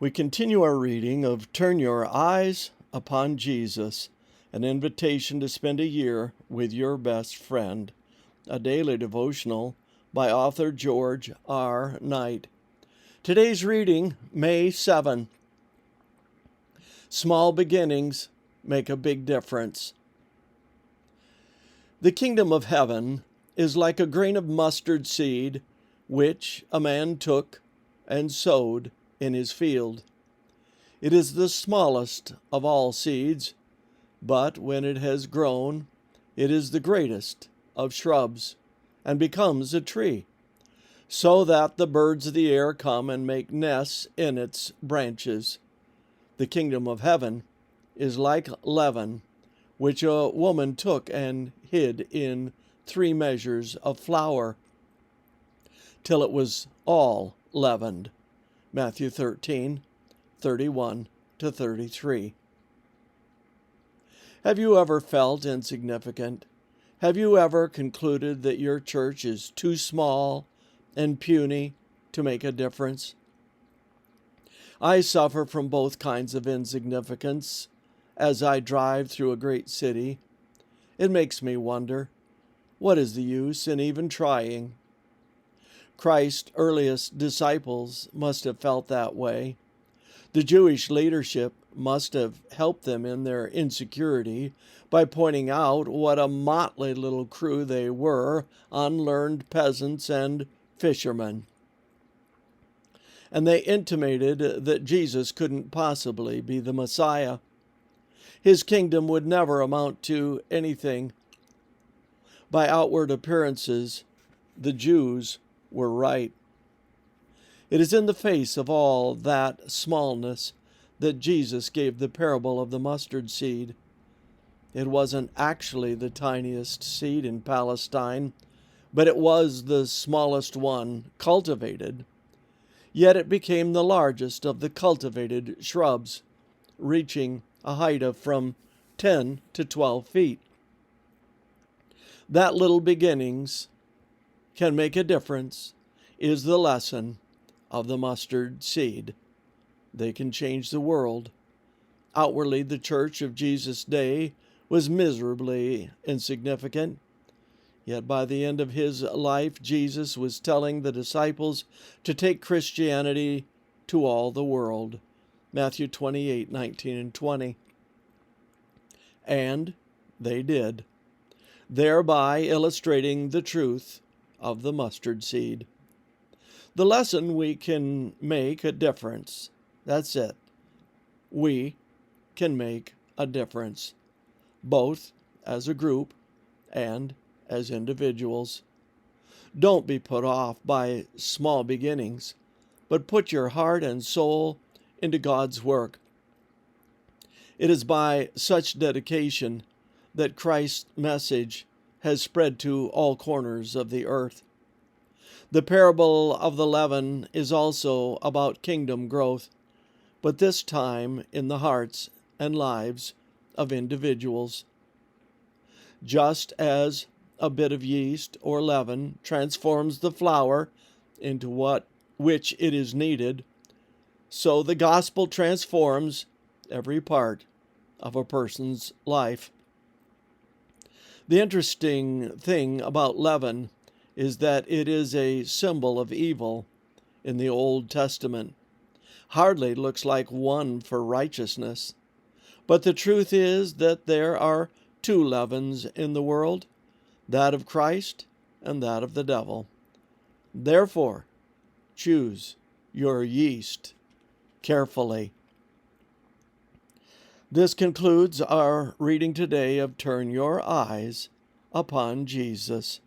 We continue our reading of Turn Your Eyes Upon Jesus, an invitation to spend a year with your best friend, a daily devotional by author George R. Knight. Today's reading, May 7. Small beginnings make a big difference. The kingdom of heaven is like a grain of mustard seed, which a man took and sowed in his field. It is the smallest of all seeds, but when it has grown, it is the greatest of shrubs, and becomes a tree, so that the birds of the air come and make nests in its branches. The kingdom of heaven is like leaven, which a woman took and hid in 3 measures of flour, till it was all leavened. Matthew 13:31-33. Have you ever felt insignificant? Have you ever concluded that your church is too small and puny to make a difference? I suffer from both kinds of insignificance as I drive through a great city. It makes me wonder, what is the use in even trying? Christ's earliest disciples must have felt that way. The Jewish leadership must have helped them in their insecurity by pointing out what a motley little crew they were, unlearned peasants and fishermen. And they intimated that Jesus couldn't possibly be the Messiah. His kingdom would never amount to anything. By outward appearances, the Jews were right. It is in the face of all that smallness that Jesus gave the parable of the mustard seed. It wasn't actually the tiniest seed in Palestine, but it was the smallest one cultivated. Yet it became the largest of the cultivated shrubs, reaching a height of from 10 to 12 feet. That little beginnings can make a difference is the lesson of the mustard seed. They can change the world. Outwardly, the church of Jesus' day was miserably insignificant. Yet by the end of his life, Jesus was telling the disciples to take Christianity to all the world. Matthew 28:19-20. And they did, thereby illustrating the truth of the mustard seed. The lesson: we can make a difference. That's it. We can make a difference, both as a group and as individuals. Don't be put off by small beginnings, but put your heart and soul into God's work. It is by such dedication that Christ's message has spread to all corners of the earth. The parable of the leaven is also about kingdom growth, but this time in the hearts and lives of individuals. Just as a bit of yeast or leaven transforms the flour into which it is needed, so the gospel transforms every part of a person's life. The interesting thing about leaven is that it is a symbol of evil in the Old Testament. Hardly looks like one for righteousness. But the truth is that there are 2 leavens in the world, that of Christ and that of the devil. Therefore, choose your yeast carefully. This concludes our reading today of Turn Your Eyes Upon Jesus.